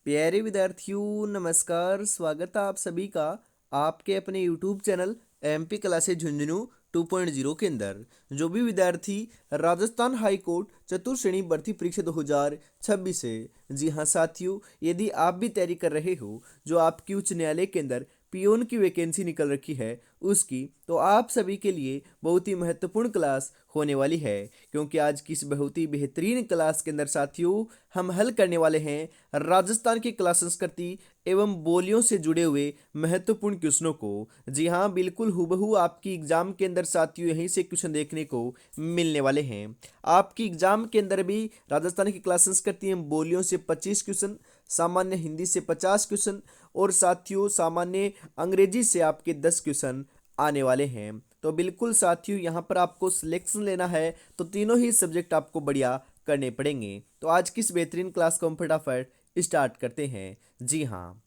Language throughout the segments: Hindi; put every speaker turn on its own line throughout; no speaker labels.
प्यारे विद्यार्थियों नमस्कार। स्वागत है आप सभी का आपके अपने YouTube channel MP classes Jhunjhunu 2.0 के अंदर। जो भी विद्यार्थी राजस्थान हाई कोर्ट चतुर्थ श्रेणी भर्ती परीक्षा 2026 है, जी हाँ साथियों, यदि आप भी तैयारी कर रहे हो जो आपकी उच्च न्यायालय के अंदर पियोन की वैकेंसी निकल रखी है उसकी, तो आप सभी के लिए बहुत ही महत्वपूर्ण क्लास होने वाली है। क्योंकि आज की इस बहुत ही बेहतरीन क्लास के अंदर साथियों हम हल करने वाले हैं राजस्थान की कला संस्कृति एवं बोलियों से जुड़े हुए महत्वपूर्ण क्वेश्चनों को। जी हाँ, बिल्कुल हूबहू आपकी एग्जाम के अंदर साथियों यहीं से क्वेश्चन देखने को मिलने वाले हैं। आपकी एग्जाम के अंदर भी राजस्थान की कला संस्कृति एवं बोलियों से 25 क्वेश्चन, सामान्य हिंदी से 50 क्वेश्चन और साथियों सामान्य अंग्रेजी से आपके 10 क्वेश्चन आने वाले हैं। तो बिल्कुल साथियों यहाँ पर आपको सिलेक्शन लेना है तो तीनों ही सब्जेक्ट आपको बढ़िया करने पड़ेंगे। तो आज की इस बेहतरीन क्लास को हम फटाफट स्टार्ट करते हैं। जी हाँ,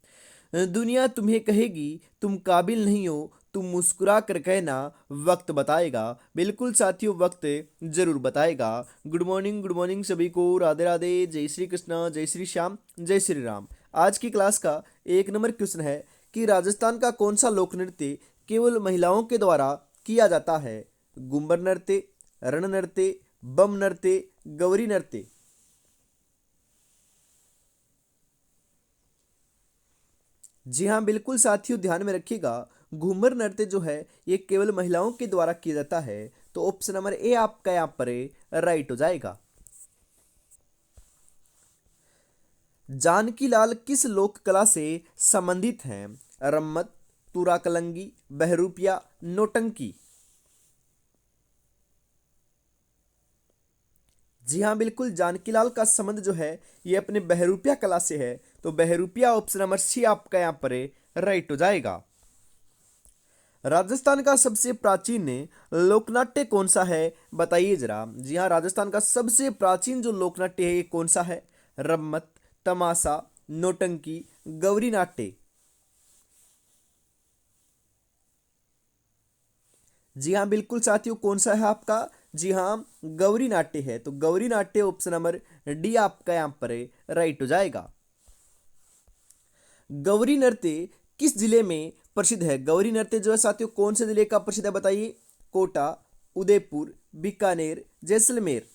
दुनिया तुम्हें कहेगी तुम काबिल नहीं हो, तुम मुस्कुरा कर कहना वक्त बताएगा। बिल्कुल साथियों, वक्त जरूर बताएगा। गुड मॉर्निंग सभी को, राधे राधे, जय श्री कृष्ण, जय श्री श्याम, जय श्री राम। आज की क्लास का 1 नंबर क्वेश्चन है कि राजस्थान का कौन सा लोक नृत्य केवल महिलाओं के द्वारा किया जाता है? घूमर नृत्य, रण नृत्य, बम नृत्य, गौरी नृत्य। जी हाँ, बिल्कुल साथियों, ध्यान में रखिएगा। घूमर नृत्य जो है ये केवल महिलाओं के द्वारा किया जाता है। तो ऑप्शन नंबर ए आपका यहाँ पर राइट हो जाएगा। जानकी लाल किस लोक कला से संबंधित हैं? रम्मत, तुरा कलंगी, बहरूपिया, नोटंकी। जी हाँ, बिल्कुल जानकीलाल का संबंध जो है ये अपने बहरूपिया कला से है। तो बहरूपिया ऑप्शन नंबर सी आपका यहाँ पर राइट हो जाएगा। राजस्थान का सबसे प्राचीन लोकनाट्य कौन सा है? बताइए जरा। जी हाँ, राजस्थान का सबसे प्राचीन जो लोकनाट्य है ये कौन सा है? रम्मत, तमाशा, नौटंकी, गौरी नाट्य। जी हाँ, बिल्कुल साथियों, कौन सा है आपका? जी हाँ, गौरी नाट्य है। तो गौरी नाट्य ऑप्शन नंबर डी आपका यहाँ पर राइट हो जाएगा। गौरी नृत्य किस जिले में प्रसिद्ध है? गौरी नृत्य जो है साथियों कौन से जिले का प्रसिद्ध है? बताइए। कोटा, उदयपुर, बीकानेर, जैसलमेर।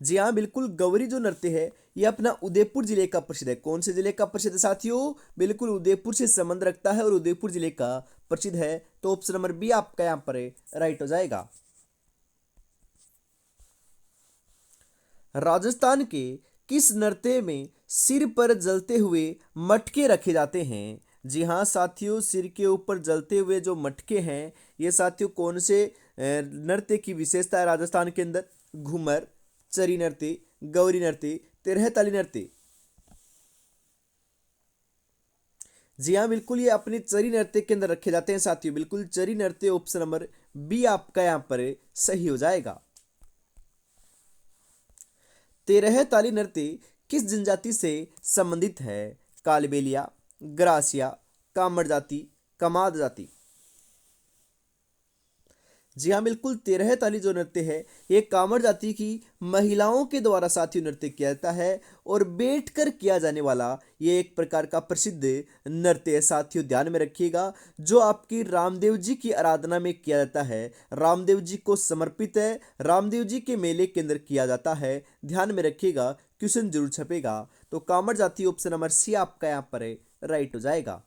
जी हाँ, बिल्कुल गौरी जो नृत्य है ये अपना उदयपुर जिले का प्रसिद्ध है। कौन से जिले का प्रसिद्ध है साथियों? बिल्कुल उदयपुर से संबंध रखता है और उदयपुर जिले का प्रसिद्ध है। तो ऑप्शन नंबर बी आपका यहाँ पर राइट हो जाएगा। राजस्थान के किस नृत्य में सिर पर जलते हुए मटके रखे जाते हैं? जी हाँ साथियों, सिर के ऊपर जलते हुए जो मटके हैं ये साथियों कौन से नृत्य की विशेषता है राजस्थान के अंदर? घूमर, चरी नृत्य, गौरी नृत्य, तिरह ताली नृत्य। जी हाँ, बिल्कुल ये अपने चरी नृत्य के अंदर रखे जाते हैं साथियों। बिल्कुल चरी नृत्य ऑप्शन नंबर बी आपका यहाँ पर सही हो जाएगा। तेरह ताली नृत्य किस जनजाति से संबंधित है? कालबेलिया, ग्रासिया, कामर जाति, कमाद जाति। जी हाँ, बिल्कुल तेरह ताली जो नृत्य है ये कामर जाति की महिलाओं के द्वारा साथियों नृत्य किया जाता है और बैठकर किया जाने वाला ये एक प्रकार का प्रसिद्ध नृत्य है साथियों। ध्यान में रखिएगा, जो आपकी रामदेव जी की आराधना में किया जाता है, रामदेव जी को समर्पित है, रामदेव जी के मेले के अंदर किया जाता है। ध्यान में रखिएगा, क्वेश्चन जरूर छपेगा। तो कामर जाति ऑप्शन नंबर सी आपका यहाँ पर राइट हो जाएगा।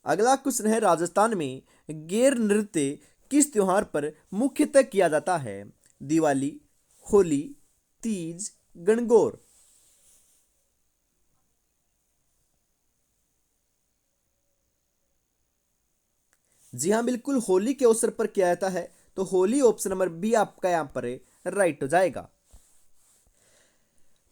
अगला क्वेश्चन है, राजस्थान में गैर नृत्य किस त्योहार पर मुख्यतः किया जाता है? दिवाली, होली, तीज, गणगौर। जी हाँ, बिल्कुल होली के अवसर पर किया जाता है। तो होली ऑप्शन नंबर बी आपका यहां पर राइट हो जाएगा।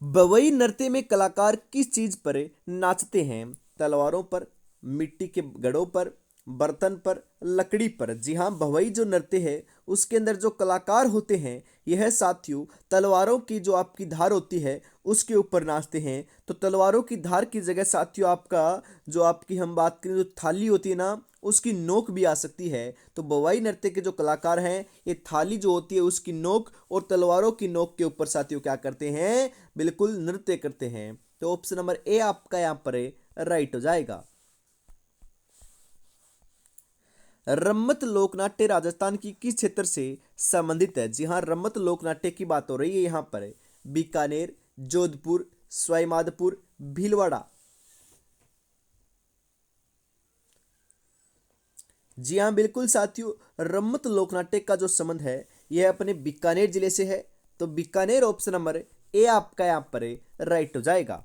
बवई नृत्य में कलाकार किस चीज पर नाचते हैं? तलवारों पर, मिट्टी के घड़ों पर, बर्तन पर, लकड़ी पर। जी हाँ, भवई जो नृत्य है उसके अंदर जो कलाकार होते हैं यह साथियों तलवारों की जो आपकी धार होती है उसके ऊपर नाचते हैं। तो तलवारों की धार की जगह साथियों आपका जो आपकी हम बात करें जो थाली होती है ना उसकी नोक भी आ सकती है। तो बवाई नृत्य के जो कलाकार हैं ये थाली जो होती है उसकी नोक और तलवारों की नोक के ऊपर साथियों क्या करते हैं, बिल्कुल नृत्य करते हैं। तो ऑप्शन नंबर ए आपका यहाँ पर राइट हो जाएगा। रम्मत लोकनाट्य राजस्थान की किस क्षेत्र से संबंधित है? जी हाँ, रम्मत लोकनाट्य की बात हो रही है यहाँ पर। बीकानेर, जोधपुर, सवाईमाधोपुर, भीलवाड़ा। जी हाँ बिल्कुल साथियों, रम्मत लोकनाट्य का जो संबंध है यह अपने बीकानेर जिले से है। तो बीकानेर ऑप्शन नंबर ए आपका यहाँ पर राइट हो जाएगा।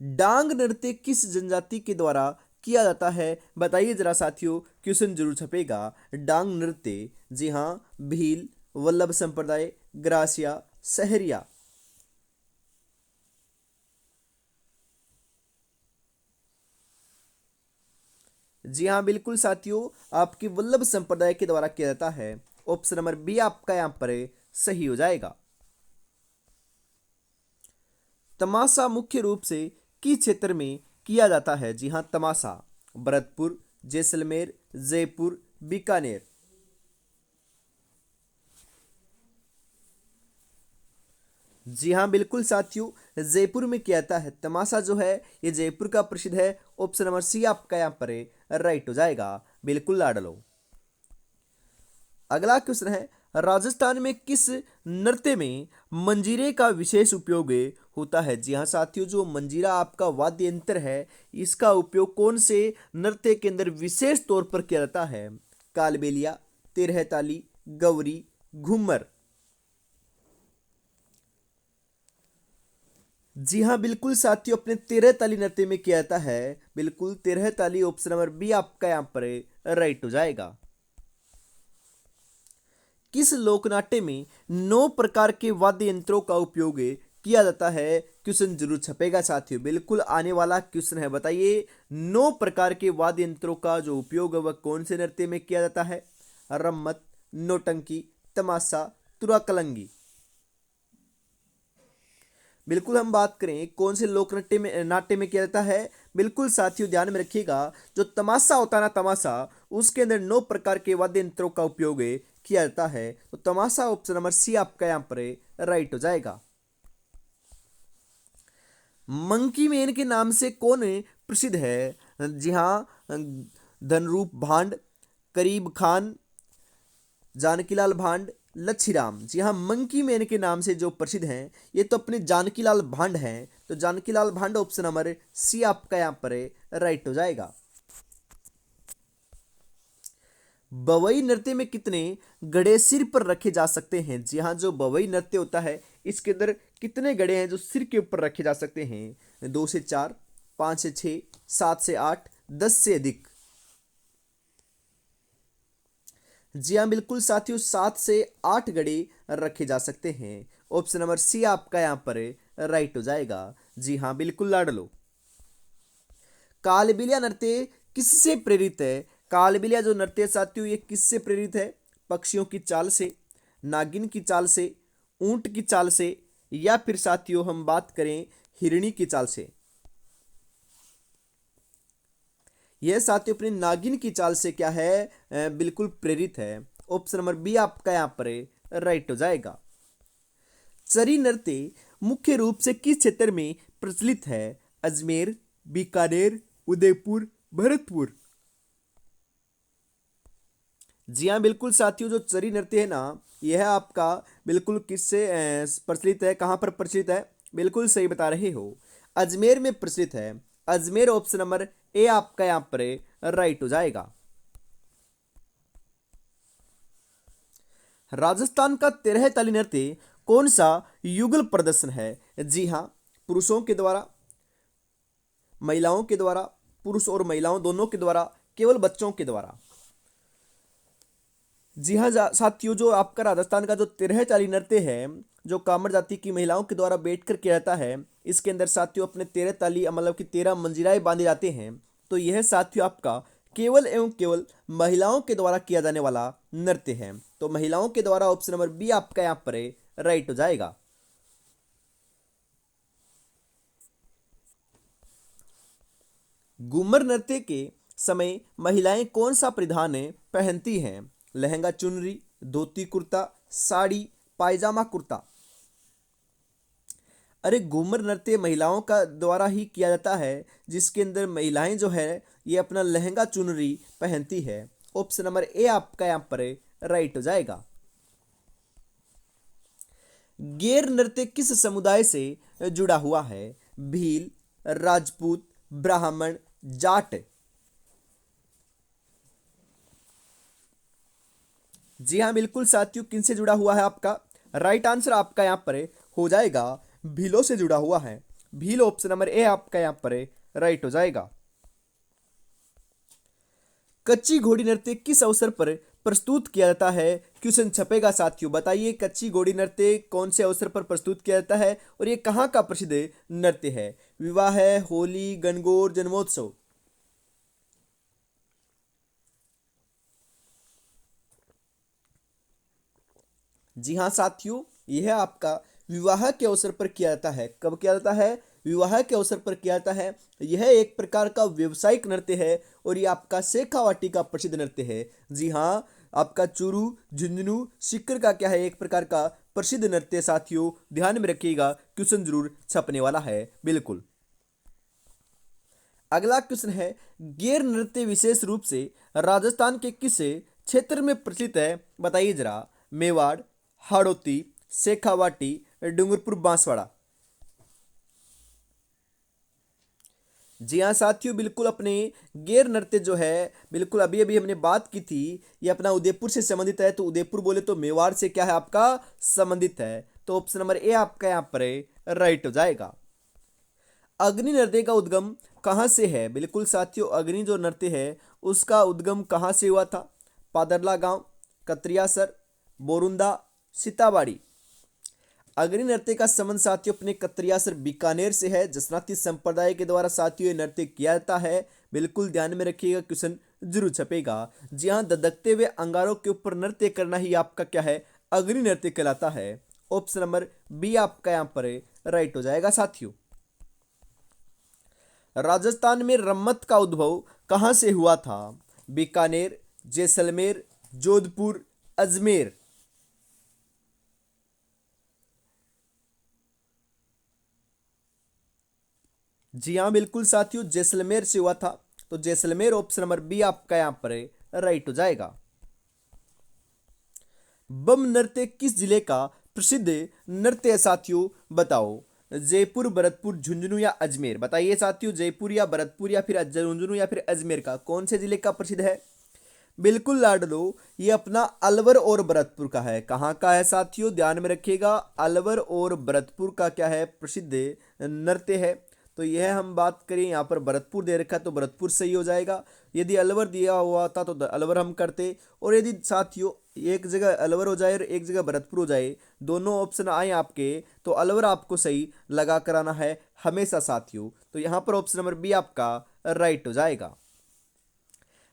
डांग नृत्य किस जनजाति के द्वारा किया जाता है? बताइए जरा साथियों, क्वेश्चन जरूर छपेगा। डांग नृत्य, जी हाँ, भील, वल्लभ संप्रदाय, ग्रासिया, सहरिया। जी हाँ बिल्कुल साथियों, आपकी वल्लभ संप्रदाय के द्वारा किया जाता है। ऑप्शन नंबर बी आपका यहाँ पर सही हो जाएगा। तमाशा मुख्य रूप से किस क्षेत्र में किया जाता है? जी हाँ, तमाशा भरतपुर, जैसलमेर, जयपुर, बीकानेर। जी हाँ बिल्कुल साथियों, जयपुर में किया जाता है। तमाशा जो है ये जयपुर का प्रसिद्ध है। ऑप्शन नंबर सी आपका यहाँ पर राइट हो जाएगा। बिल्कुल लाडलो। अगला क्वेश्चन है, राजस्थान में किस नृत्य में मंजीरे का विशेष उपयोग होता है? जी हाँ साथियों, जो मंजीरा आपका वाद्य यंत्र है इसका उपयोग कौन से नृत्य के अंदर विशेष तौर पर किया जाता है? कालबेलिया, तिरह ताली, गौरी, घूमर। जी हाँ बिल्कुल साथियों, अपने तेरह ताली नृत्य में किया जाता है। बिल्कुल तेरह ताली ऑप्शन नंबर बी आपका यहाँ पर राइट हो जाएगा। किस लोकनाट्य में 9 प्रकार के वाद्य यंत्रों का उपयोग किया जाता है? क्वेश्चन जरूर छपेगा साथियों, बिल्कुल आने वाला क्वेश्चन है। बताइए 9 प्रकार के वाद्य यंत्रों का जो उपयोग है वह कौन से नृत्य में किया जाता है? रम्मत, नौटंकी, तमाशा, तुराकलंगी। बिल्कुल हम बात करें कौन से लोक नाट्य में किया जाता है, बिल्कुल साथियों ध्यान में रखिएगा, जो तमाशा होता है ना, तमाशा, उसके अंदर 9 प्रकार के वाद्य यंत्रों का उपयोग किया जाता है। तो तमाशा ऑप्शन नंबर सी आपका यहाँ पर राइट हो जाएगा। मंकी मैन के नाम से कौन प्रसिद्ध है? जी हाँ, धनरूप भांड, करीब खान, जानकीलाल भांड, लच्छीराम। जी हाँ, मंकी मैन के नाम से जो प्रसिद्ध हैं ये तो अपने जानकीलाल भांड हैं। तो जानकीलाल भांड ऑप्शन नंबर सी आपका यहाँ पर राइट हो जाएगा। बवई नृत्य में कितने गड़े सिर पर रखे जा सकते हैं? जी हाँ, जो बवई नृत्य होता है इसके अंदर कितने गड़े हैं जो सिर के ऊपर रखे जा सकते हैं? 2 से 4, 5 से 6, 7 से 8, 10 से अधिक। जी हाँ बिल्कुल साथियों, 7 से 8 गड़े रखे जा सकते हैं। ऑप्शन नंबर सी आपका यहाँ पर राइट हो जाएगा। जी हाँ बिल्कुल लाडलो। कालबेलिया नृत्य किससे प्रेरित है? कालबेलिया जो नृत्य है साथियों ये किससे प्रेरित है? पक्षियों की चाल से, नागिन की चाल से, ऊंट की चाल से, या फिर साथियों हम बात करें हिरणी की चाल से। यह साथियों अपनी नागिन की चाल से क्या है, बिल्कुल प्रेरित है। ऑप्शन नंबर बी आपका यहाँ पर राइट हो जाएगा। चरी नृत्य मुख्य रूप से किस क्षेत्र में प्रचलित है? अजमेर, बीकानेर, उदयपुर, भरतपुर। जी हाँ बिल्कुल साथियों, जो चरी नृत्य है ना यह आपका बिल्कुल किससे प्रचलित है, कहाँ पर प्रचलित है? बिल्कुल सही बता रहे हो, अजमेर में प्रचलित है। अजमेर ऑप्शन नंबर ए आपका यहाँ पर राइट हो जाएगा। राजस्थान का तेरह ताली नृत्य कौन सा युगल प्रदर्शन है? जी हाँ, पुरुषों के द्वारा, महिलाओं के द्वारा, पुरुष और महिलाओं दोनों के द्वारा, केवल बच्चों के द्वारा। जी हाँ साथियों, जो आपका राजस्थान का जो तेरह ताली नृत्य है जो कामर जाति की महिलाओं के द्वारा बैठकर किया जाता है, इसके अंदर साथियों अपने 13 ताली मतलब कि 13 मंजिराएं बांधे जाते हैं। तो यह साथियों आपका केवल एवं केवल महिलाओं के द्वारा किया जाने वाला नृत्य है। तो महिलाओं के द्वारा ऑप्शन नंबर बी आपका यहाँ पर राइट हो जाएगा। घूमर नृत्य के समय महिलाएं कौन सा परिधान पहनती हैं? लहंगा चुनरी, धोती कुर्ता, साड़ी, पायजामा कुर्ता। अरे घूमर नृत्य महिलाओं का द्वारा ही किया जाता है, जिसके अंदर महिलाएं जो है ये अपना लहंगा चुनरी पहनती है। ऑप्शन नंबर ए आपका यहाँ पर राइट हो जाएगा। गेर नृत्य किस समुदाय से जुड़ा हुआ है? भील, राजपूत, ब्राह्मण, जाट। जी हाँ बिल्कुल साथियों, किनसे जुड़ा हुआ है आपका राइट आंसर आपका यहाँ पर हो जाएगा भीलों से जुड़ा हुआ है। भील ऑप्शन नंबर ए आपका यहाँ पर राइट हो जाएगा। कच्ची घोड़ी नृत्य किस अवसर पर प्रस्तुत किया जाता है? क्वेश्चन छपेगा साथियों, बताइए कच्ची घोड़ी नृत्य कौन से अवसर पर प्रस्तुत किया जाता है और ये कहाँ का प्रसिद्ध नृत्य है? विवाह है, होली, गणगौर, जन्मोत्सव। जी हाँ साथियों, यह आपका विवाह के अवसर पर किया जाता है। कब किया जाता है? विवाह के अवसर पर किया जाता है। यह एक प्रकार का व्यवसायिक नृत्य है और ये आपका शेखावाटी का प्रसिद्ध नृत्य है। जी हाँ, आपका चूरू, झुंझुनू, सीकर का क्या है, एक प्रकार का प्रसिद्ध नृत्य साथियों, ध्यान में रखिएगा, क्वेश्चन जरूर छपने वाला है बिल्कुल। अगला क्वेश्चन है, गेर नृत्य विशेष रूप से राजस्थान के किस क्षेत्र में प्रचलित है? बताइए जरा। मेवाड़, हाड़ौती, शेखावाटी, डूंगरपुर, बांसवाड़ा। जी हाँ साथियों, बिल्कुल अपने गेर नृत्य जो है, बिल्कुल अभी अभी हमने बात की थी, ये अपना उदयपुर से संबंधित है। तो उदयपुर बोले तो मेवाड़ से क्या है आपका संबंधित है। तो ऑप्शन नंबर ए आपका यहाँ पर राइट हो जाएगा। अग्नि नृत्य का उद्गम कहाँ से है? बिल्कुल साथियों, अग्नि जो नृत्य है उसका उद्गम कहाँ से हुआ था? पादरला गांव, कतरियासर, बोरुंदा, सीताबाड़ी। अग्नि नृत्य का संबंध साथियों अपने कतरियासर बीकानेर से है। जसनाती संप्रदाय के द्वारा साथियों ये नृत्य किया जाता है। बिल्कुल ध्यान में रखिएगा, क्वेश्चन जरूर छपेगा। जी हाँ, धधकते हुए अंगारों के ऊपर नृत्य करना ही आपका क्या है? अग्नि नृत्य कहलाता है। ऑप्शन नंबर बी आपका यहाँ पर राइट हो जाएगा साथियों। राजस्थान में रम्मत का उद्भव कहाँ से हुआ था? बीकानेर, जैसलमेर, जोधपुर, अजमेर। जी हाँ बिल्कुल साथियों, जैसलमेर से हुआ था। तो जैसलमेर ऑप्शन नंबर बी आपका यहाँ पर राइट हो जाएगा। बम नृत्य किस जिले का प्रसिद्ध नृत्य है साथियों? बताओ। जयपुर, भरतपुर, झुंझुनू या अजमेर। बताइए साथियों, जयपुर या भरतपुर या फिर झुंझुनू या फिर अजमेर का कौन से जिले का प्रसिद्ध है? बिल्कुल लाडलो, ये अपना अलवर और भरतपुर का है। कहाँ का है साथियों? ध्यान में रखिएगा, अलवर और भरतपुर का क्या है? प्रसिद्ध नृत्य है। तो यह हम बात करें, यहाँ पर भरतपुर दे रखा है तो भरतपुर सही हो जाएगा। यदि अलवर दिया हुआ था तो अलवर हम करते, और यदि साथियों एक जगह अलवर हो जाए और एक जगह भरतपुर हो जाए, दोनों ऑप्शन आए आपके, तो अलवर आपको सही लगा कराना है हमेशा साथियों। तो यहाँ पर ऑप्शन नंबर बी आपका राइट हो जाएगा।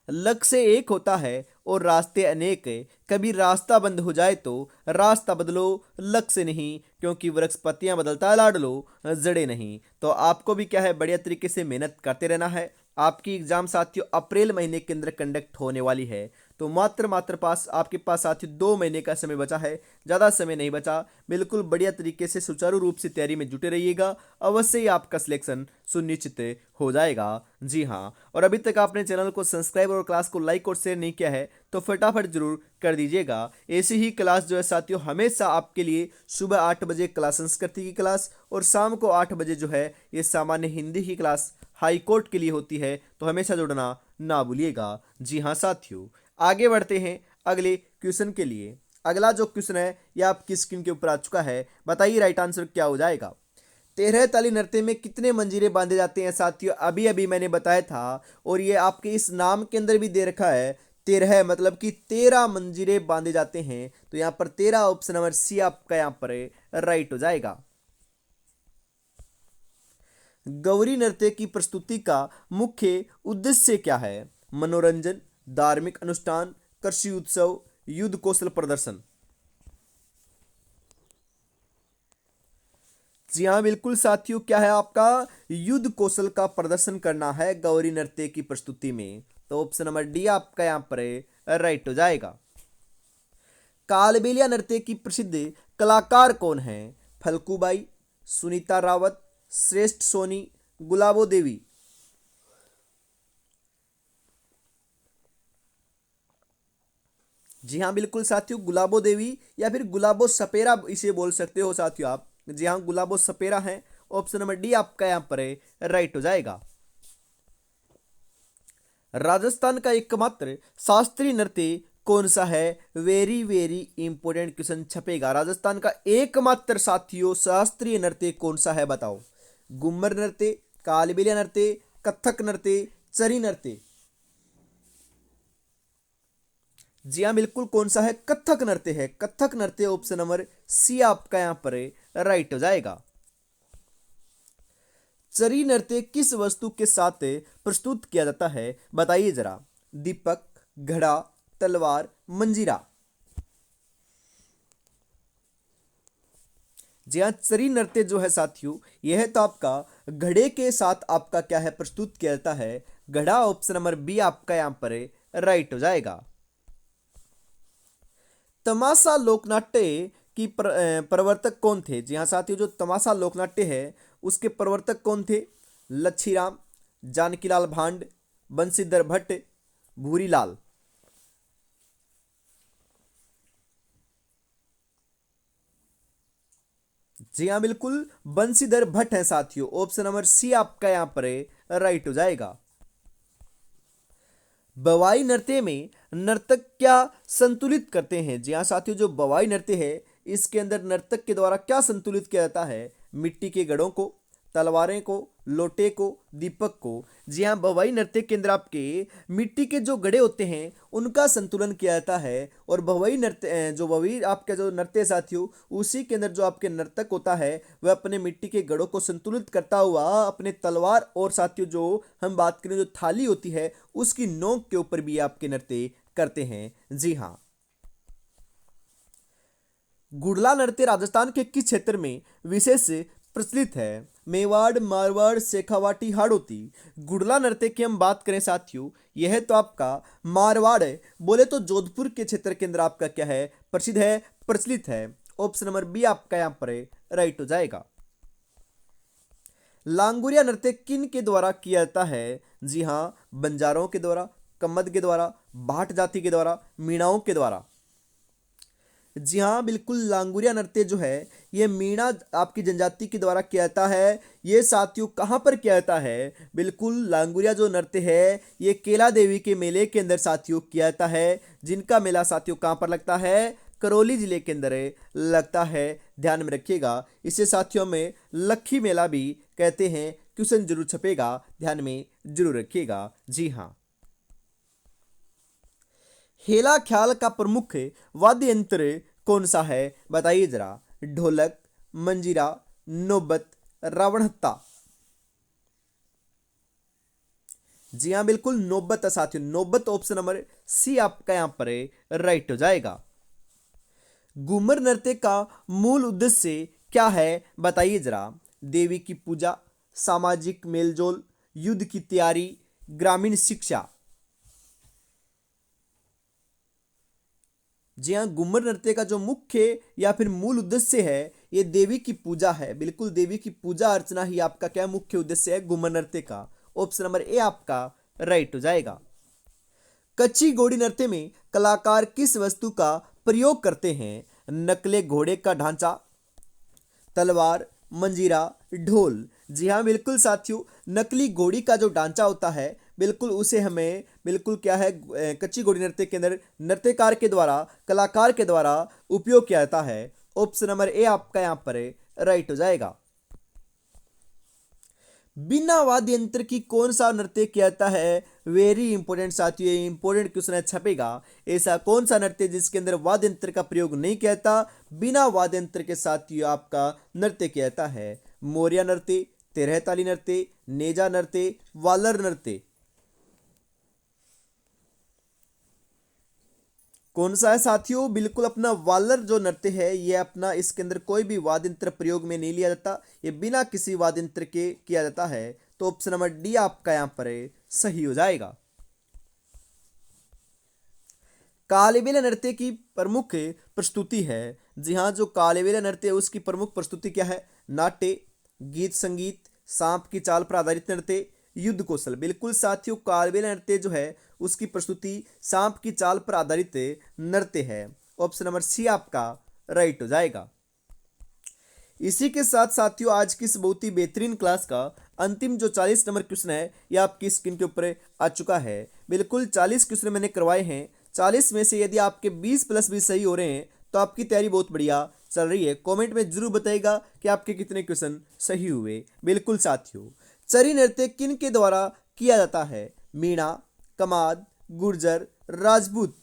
लक्ष्य एक होता है और रास्ते अनेक है, कभी रास्ता बंद हो जाए तो रास्ता बदलो, लक्ष्य नहीं, क्योंकि वृक्ष पत्तियां बदलता है लाडलो, जड़े नहीं। तो आपको भी क्या है, बढ़िया तरीके से मेहनत करते रहना है। आपकी एग्जाम साथियों अप्रैल महीने के अंदर कंडक्ट होने वाली है। तो मात्र पास आपके पास साथियों 2 महीने का समय बचा है, ज़्यादा समय नहीं बचा। बिल्कुल बढ़िया तरीके से सुचारू रूप से तैयारी में जुटे रहिएगा, अवश्य ही आपका सिलेक्शन सुनिश्चित हो जाएगा। जी हाँ, और अभी तक आपने चैनल को सब्सक्राइब और क्लास को लाइक और शेयर नहीं किया है तो फटाफट जरूर कर दीजिएगा। ऐसी ही क्लास जो है साथियों हमेशा आपके लिए सुबह 8 बजे क्लास संस्कृति की क्लास और शाम को 8 बजे जो है ये सामान्य हिंदी की क्लास हाई कोर्ट के लिए होती है, तो हमेशा जुड़ना ना भूलिएगा। जी हाँ साथियों, आगे बढ़ते हैं अगले क्वेश्चन के लिए। अगला जो क्वेश्चन है ये आपकी स्क्रीन के ऊपर आ चुका है, बताइए राइट आंसर क्या हो जाएगा। 13 ताली नृत्य में कितने मंजीरे बांधे जाते हैं साथियों? अभी अभी मैंने बताया था, और ये आपके इस नाम के अंदर भी दे रखा है 13, मतलब कि 13 मंजीरे बांधे जाते हैं। तो यहाँ पर 13 ऑप्शन नंबर सी आपका यहाँ पर राइट हो जाएगा। गौरी नृत्य की प्रस्तुति का मुख्य उद्देश्य क्या है? मनोरंजन, धार्मिक अनुष्ठान, कृषि उत्सव, युद्ध कौशल प्रदर्शन। जी हाँ बिल्कुल साथियों, क्या है आपका युद्ध कौशल का प्रदर्शन करना है गौरी नृत्य की प्रस्तुति में। तो ऑप्शन नंबर डी आपका यहाँ पर राइट हो जाएगा। कालबेलिया नृत्य की प्रसिद्ध कलाकार कौन है? फल्गुबाई, सुनीता रावत, श्रेष्ठ सोनी, गुलाबो देवी। जी हाँ बिल्कुल साथियों, गुलाबो देवी या फिर गुलाबो सपेरा इसे बोल सकते हो साथियों आप। जी हाँ, गुलाबो सपेरा है। ऑप्शन नंबर डी आपका यहाँ पर राइट हो जाएगा। राजस्थान का एकमात्र शास्त्रीय नृत्य कौन सा है? वेरी वेरी इंपॉर्टेंट क्वेश्चन छपेगा। राजस्थान का एकमात्र साथियों शास्त्रीय नृत्य कौन सा है बताओ? घूमर नृत्य, कालबेलिया नृत्य, कथक नृत्य, चरी नृत्य। जी हाँ बिल्कुल, कौन सा है? कथक नृत्य है। कथक नृत्य ऑप्शन नंबर सी आपका यहाँ पर राइट हो जाएगा। चरी नृत्य किस वस्तु के साथ प्रस्तुत किया जाता है बताइए जरा? दीपक, घड़ा, तलवार, मंजीरा। जी हाँ, चरी नृत्य जो है साथियों, यह तो आपका घड़े के साथ आपका क्या है प्रस्तुत किया जाता है। घड़ा ऑप्शन नंबर बी आपका यहाँ पर राइट हो जाएगा। तमाशा लोकनाट्य की प्रवर्तक कौन थे? जी हाँ साथियों, जो तमाशा लोकनाट्य है उसके प्रवर्तक कौन थे? लच्छीराम, जानकीलाल भांड, बंशीधर भट्ट, भूरीलाल। जी हाँ बिल्कुल, बंशीधर भट्ट है साथियों। ऑप्शन नंबर सी आपका यहाँ पर राइट हो जाएगा। बवाई नृत्य में नर्तक क्या संतुलित करते हैं? जी हाँ साथियों, जो बवाई नृत्य है इसके अंदर नर्तक के द्वारा क्या संतुलित किया जाता है? मिट्टी के घड़ों को, तलवारें को, लोटे को, दीपक को। जी हाँ, बवाई नृत्य के अंदर आपके मिट्टी के जो घड़े होते हैं उनका संतुलन किया जाता है। और बवाई नृत्य जो बवाई आपका जो नृत्य है साथियों, उसी के अंदर जो आपके नर्तक होता है वह अपने मिट्टी के घड़ों को संतुलित करता हुआ अपने तलवार और साथियों जो हम बात करें जो थाली होती है उसकी नोक के ऊपर भी आपके नृत्य करते हैं। जी हाँ। गुड़ला नृत्य राजस्थान के किस क्षेत्र में विशेष प्रचलित है? मेवाड़, मारवाड़, शेखावाटी, हाड़ौती। गुड़ला नृत्य की हम बात करें साथियों, यह तो आपका मारवाड़ है। बोले तो जोधपुर के क्षेत्र के अंदर आपका क्या है प्रसिद्ध है, प्रचलित है। ऑप्शन नंबर बी आपका यहाँ पर राइट हो जाएगा। लांगुरिया नृत्य किन के द्वारा किया जाता है? जी हाँ, बंजारों के द्वारा, कम्मद के द्वारा, भाट जाति के द्वारा, मीणाओं के द्वारा। जी हाँ बिल्कुल, लांगुरिया नृत्य जो है ये मीणा आपकी जनजाति के द्वारा किया जाता है। ये साथियों कहाँ पर किया जाता है? बिल्कुल, लांगुरिया जो नृत्य है ये केला देवी के मेले के अंदर साथियों किया जाता है, जिनका मेला साथियों कहाँ पर लगता है? करौली जिले के अंदर लगता है। ध्यान में रखिएगा, इसे साथियों में लक्खी मेला भी कहते हैं। क्वेश्चन जरूर छपेगा, ध्यान में जरूर रखिएगा। जी हाँ। हेला ख्याल का प्रमुख वाद्य यंत्र कौन सा है बताइए जरा? ढोलक, मंजीरा, नौबत, रावणहत्ता। जी हाँ बिल्कुल, नौबत है साथियों। नौबत ऑप्शन नंबर सी आपका यहां पर राइट हो जाएगा। घूमर नृत्य का मूल उद्देश्य क्या है बताइए जरा? देवी की पूजा, सामाजिक मेलजोल, युद्ध की तैयारी, ग्रामीण शिक्षा। जी हाँ, घूमर नृत्य का जो मुख्य या फिर मूल उद्देश्य है ये देवी की पूजा है। बिल्कुल, देवी की पूजा अर्चना ही आपका क्या मुख्य उद्देश्य है घूमर नृत्य का। ऑप्शन नंबर ए आपका राइट हो जाएगा। कच्ची घोड़ी नृत्य में कलाकार किस वस्तु का प्रयोग करते हैं? नकले घोड़े का ढांचा, तलवार, मंजीरा, ढोल। जी हाँ बिल्कुल साथियों, नकली घोड़ी का जो ढांचा होता है बिल्कुल उसे हमें बिल्कुल क्या है कच्ची घोड़ी नृत्य के अंदर नृत्यकार के द्वारा, कलाकार के द्वारा उपयोग किया जाता है। ऑप्शन नंबर ए आपका यहाँ पर राइट हो जाएगा। बिना वाद्य यंत्र की कौन सा नृत्य किया जाता है? वेरी इंपॉर्टेंट साथियों, ये इंपॉर्टेंट क्वेश्चन है छपेगा। ऐसा कौन सा नृत्य जिसके अंदर वाद्य यंत्र का प्रयोग नहीं किया जाता? बिना वाद्य यंत्र के साथियों आपका नृत्य किया जाता है। मोरिया नृत्य, तेरहताली नृत्य, नेजा नृत्य, वालर नृत्य। कौन सा है साथियों? बिल्कुल अपना वालर जो नृत्य है ये अपना, इसके अंदर कोई भी वाद्य यंत्र प्रयोग में नहीं लिया जाता, ये बिना किसी वाद्य यंत्र के किया जाता है। तो ऑप्शन नंबर डी आपका यहाँ पर सही हो जाएगा। कालबेलिया नृत्य की प्रमुख प्रस्तुति है। जी हाँ, जो कालबेलिया नृत्य है उसकी प्रमुख प्रस्तुति क्या है? नाट्य, गीत संगीत, सांप की चाल पर आधारित नृत्य, युद्ध कौशल। बिल्कुल साथियों, कालबेलिया नृत्य जो है उसकी प्रस्तुति सांप की चाल पर आधारित नृत्य है। ऑप्शन नंबर सी आपका राइट हो जाएगा। इसी के साथ साथियों आज की इस बहुत ही बेहतरीन क्लास का अंतिम जो 40 नंबर क्वेश्चन है ये आपकी स्क्रीन के ऊपर आ चुका है। बिल्कुल 40 क्वेश्चन मैंने करवाए हैं। 40 में से यदि आपके 20+20 सही हो रहे हैं तो आपकी तैयारी बहुत बढ़िया चल रही है। कमेंट में जरूर बताइएगा कि आपके कितने क्वेश्चन सही हुए। बिल्कुल साथियों, चरी नृत्य किन के द्वारा किया जाता है? मीणा, कमाद, गुर्जर, राजपूत।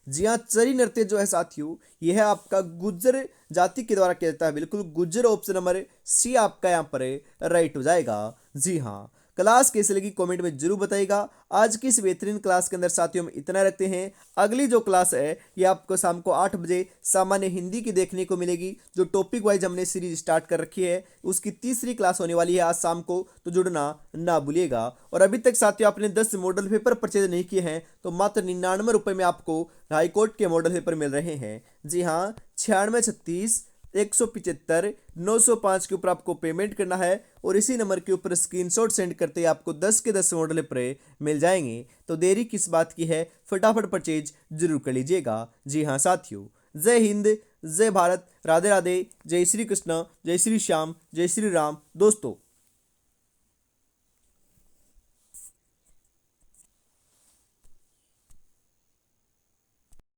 जी हाँ, चरी नृत्य जो है साथियों यह है आपका गुज्जर जाति के द्वारा किया जाता है। बिल्कुल गुज्जर, ऑप्शन नंबर सी आपका यहाँ पर राइट हो जाएगा। जी हाँ, क्लास कैसी लगी कमेंट में जरूर बताइएगा। आज की इस बेहतरीन क्लास के अंदर साथियों हम इतना रखते हैं। अगली जो क्लास है ये आपको शाम को 8 बजे सामान्य हिंदी की देखने को मिलेगी। जो टॉपिक वाइज हमने सीरीज स्टार्ट कर रखी है उसकी तीसरी क्लास होने वाली है आज शाम को, तो जुड़ना ना भूलिएगा। और अभी तक साथियों आपने 10 मॉडल पेपर परचेज नहीं किए हैं तो मात्र 99 रुपये में आपको हाईकोर्ट के मॉडल पेपर मिल रहे हैं। जी हाँ, 9636 175 905 के ऊपर आपको पेमेंट करना है और इसी नंबर के ऊपर स्क्रीनशॉट सेंड करते ही आपको 10 के 10 मॉडल पेपर मिल जाएंगे। तो देरी किस बात की है, फटाफट परचेज जरूर कर लीजिएगा। जी हाँ साथियों, जय हिंद, जय भारत, राधे राधे, जय श्री कृष्ण, जय श्री श्याम, जय श्री राम दोस्तों।